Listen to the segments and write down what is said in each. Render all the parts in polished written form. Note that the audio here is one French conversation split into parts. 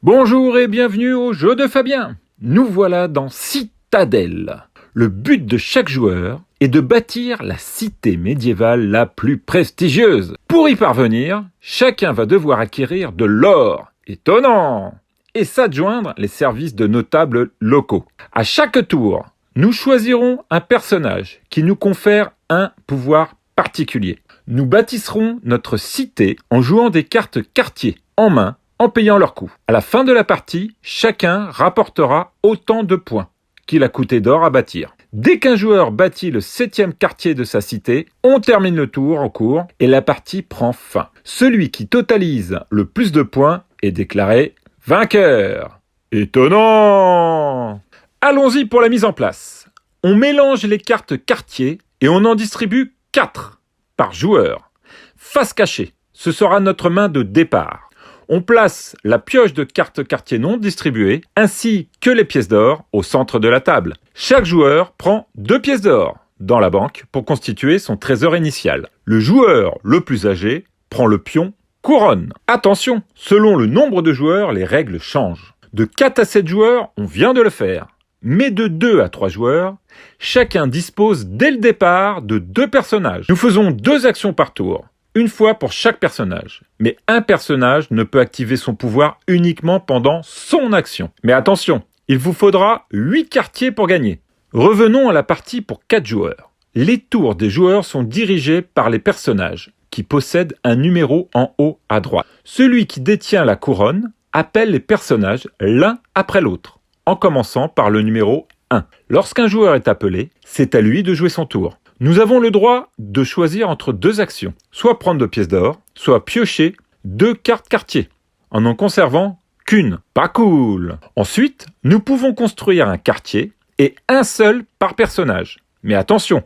Bonjour et bienvenue au jeu de Fabien. Nous voilà dans Citadelle. Le but de chaque joueur est de bâtir la cité médiévale la plus prestigieuse. Pour y parvenir, chacun va devoir acquérir de l'or, étonnant, et s'adjoindre les services de notables locaux. À chaque tour, nous choisirons un personnage qui nous confère un pouvoir particulier. Nous bâtisserons notre cité en jouant des cartes quartier en main, en payant leur coût. À la fin de la partie, chacun rapportera autant de points qu'il a coûté d'or à bâtir. Dès qu'un joueur bâtit le 7e quartier de sa cité, on termine le tour en cours et la partie prend fin. Celui qui totalise le plus de points est déclaré vainqueur. Étonnant! Allons-y pour la mise en place. On mélange les cartes quartier et on en distribue 4 par joueur. Face cachée, ce sera notre main de départ. On place la pioche de cartes quartier non distribuées ainsi que les pièces d'or au centre de la table. Chaque joueur prend 2 pièces d'or dans la banque pour constituer son trésor initial. Le joueur le plus âgé prend le pion couronne. Attention, selon le nombre de joueurs, les règles changent. De 4 à 7 joueurs, on vient de le faire. Mais de 2 à 3 joueurs, chacun dispose dès le départ de 2 personnages. Nous faisons 2 actions par tour. Une fois pour chaque personnage. Mais un personnage ne peut activer son pouvoir uniquement pendant son action. Mais attention, il vous faudra 8 quartiers pour gagner. Revenons à la partie pour 4 joueurs. Les tours des joueurs sont dirigés par les personnages, qui possèdent un numéro en haut à droite. Celui qui détient la couronne appelle les personnages l'un après l'autre, en commençant par le numéro 1. Lorsqu'un joueur est appelé, c'est à lui de jouer son tour. Nous avons le droit de choisir entre 2 actions, soit prendre 2 pièces d'or, soit piocher 2 cartes quartier, en conservant qu'une. Pas cool! Ensuite, nous pouvons construire un quartier et un seul par personnage. Mais attention,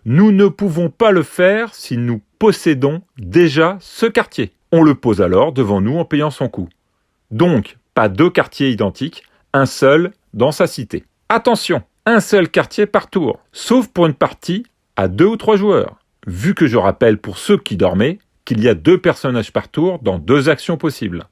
nous ne pouvons pas le faire si nous possédons déjà ce quartier. On le pose alors devant nous en payant son coût. Donc, pas 2 quartiers identiques, un seul dans sa cité. Attention, un seul quartier par tour, sauf pour une partie à 2 ou 3 joueurs, vu que je rappelle pour ceux qui dormaient qu'il y a 2 personnages par tour dans 2 actions possibles.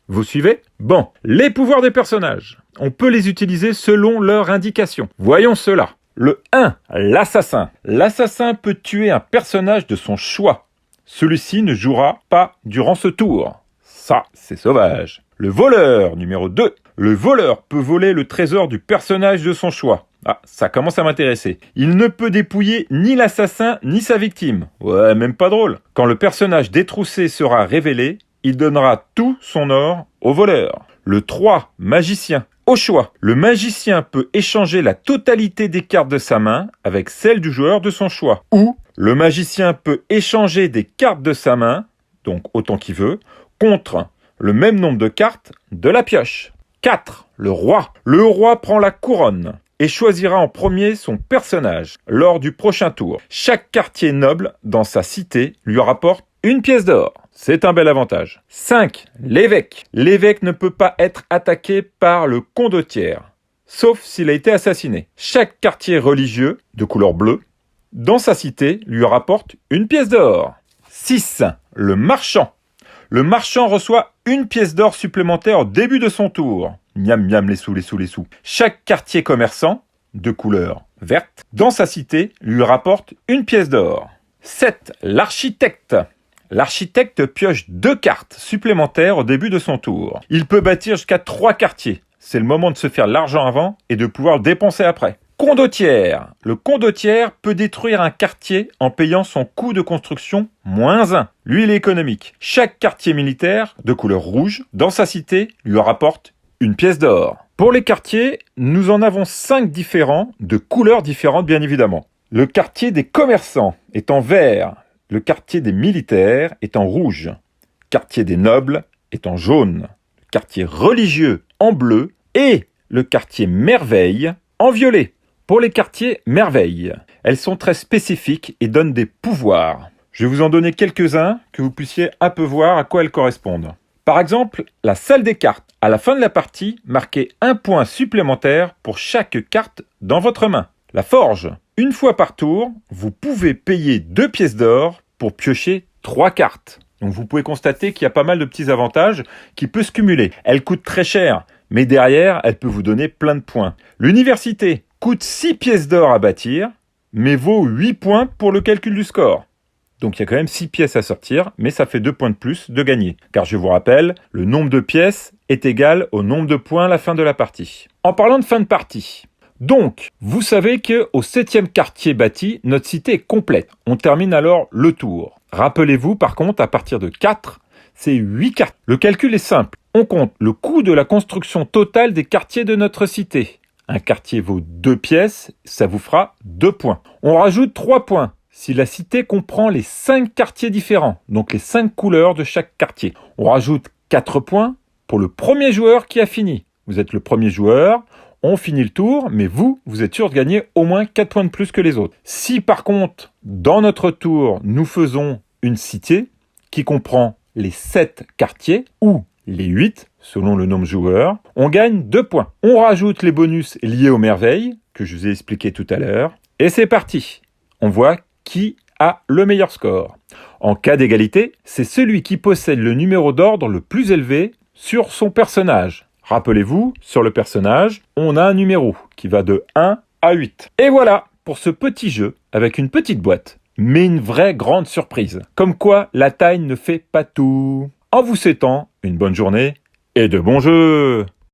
Vous suivez? Bon, les pouvoirs des personnages. On peut les utiliser selon leur indication. Voyons cela. Le 1, l'assassin. L'assassin peut tuer un personnage de son choix. Celui-ci ne jouera pas durant ce tour. Ça, c'est sauvage. Le voleur, numéro 2. Le voleur peut voler le trésor du personnage de son choix. Ah, ça commence à m'intéresser. Il ne peut dépouiller ni l'assassin ni sa victime. Ouais, même pas drôle. Quand le personnage détroussé sera révélé, il donnera tout son or au voleur. Le 3, magicien. Au choix, le magicien peut échanger la totalité des cartes de sa main avec celle du joueur de son choix. Ou le magicien peut échanger des cartes de sa main, donc autant qu'il veut, contre le même nombre de cartes de la pioche. 4. Le roi. Le roi prend la couronne et choisira en premier son personnage lors du prochain tour. Chaque quartier noble dans sa cité lui rapporte une pièce d'or. C'est un bel avantage. 5. L'évêque. L'évêque ne peut pas être attaqué par le condottiere, sauf s'il a été assassiné. Chaque quartier religieux, de couleur bleue, dans sa cité lui rapporte une pièce d'or. 6. Le marchand. Le marchand reçoit une pièce d'or supplémentaire au début de son tour. Miam miam les sous, les sous, les sous. Chaque quartier commerçant, de couleur verte, dans sa cité, lui rapporte une pièce d'or. 7. L'architecte. L'architecte pioche 2 cartes supplémentaires au début de son tour. Il peut bâtir jusqu'à 3 quartiers. C'est le moment de se faire l'argent avant et de pouvoir le dépenser après. Condottiere. Le condottiere peut détruire un quartier en payant son coût de construction -1. Lui, il est économique. Chaque quartier militaire, de couleur rouge, dans sa cité, lui rapporte une pièce d'or. Pour les quartiers, nous en avons 5 différents, de couleurs différentes bien évidemment. Le quartier des commerçants est en vert, le quartier des militaires est en rouge, le quartier des nobles est en jaune, le quartier religieux en bleu et le quartier merveille en violet. Pour les quartiers merveilles, elles sont très spécifiques et donnent des pouvoirs. Je vais vous en donner quelques-uns que vous puissiez un peu voir à quoi elles correspondent. Par exemple, la salle des cartes. À la fin de la partie, marquez 1 point supplémentaire pour chaque carte dans votre main. La forge. Une fois par tour, vous pouvez payer 2 pièces d'or pour piocher 3 cartes. Donc vous pouvez constater qu'il y a pas mal de petits avantages qui peuvent se cumuler. Elle coûte très cher, mais derrière, elle peut vous donner plein de points. L'université coûte 6 pièces d'or à bâtir, mais vaut 8 points pour le calcul du score. Donc il y a quand même 6 pièces à sortir, mais ça fait 2 points de plus de gagner. Car je vous rappelle, le nombre de pièces est égal au nombre de points à la fin de la partie. En parlant de fin de partie, donc, vous savez qu'au 7e quartier bâti, notre cité est complète. On termine alors le tour. Rappelez-vous, par contre, à partir de 4, c'est 8 quartiers. Le calcul est simple. On compte le coût de la construction totale des quartiers de notre cité. Un quartier vaut 2 pièces, ça vous fera 2 points. On rajoute 3 points si la cité comprend les 5 quartiers différents, donc les 5 couleurs de chaque quartier. On rajoute 4 points pour le premier joueur qui a fini. Vous êtes le premier joueur, on finit le tour, mais vous êtes sûr de gagner au moins 4 points de plus que les autres. Si par contre, dans notre tour, nous faisons une cité qui comprend les 7 quartiers ou les 8, selon le nombre de joueurs, on gagne 2 points. On rajoute les bonus liés aux merveilles, que je vous ai expliqué tout à l'heure, et c'est parti. On voit qui a le meilleur score. En cas d'égalité, c'est celui qui possède le numéro d'ordre le plus élevé sur son personnage. Rappelez-vous, sur le personnage, on a un numéro qui va de 1 à 8. Et voilà pour ce petit jeu avec une petite boîte, mais une vraie grande surprise. Comme quoi, la taille ne fait pas tout. En vous souhaitant une bonne journée et de bons jeux!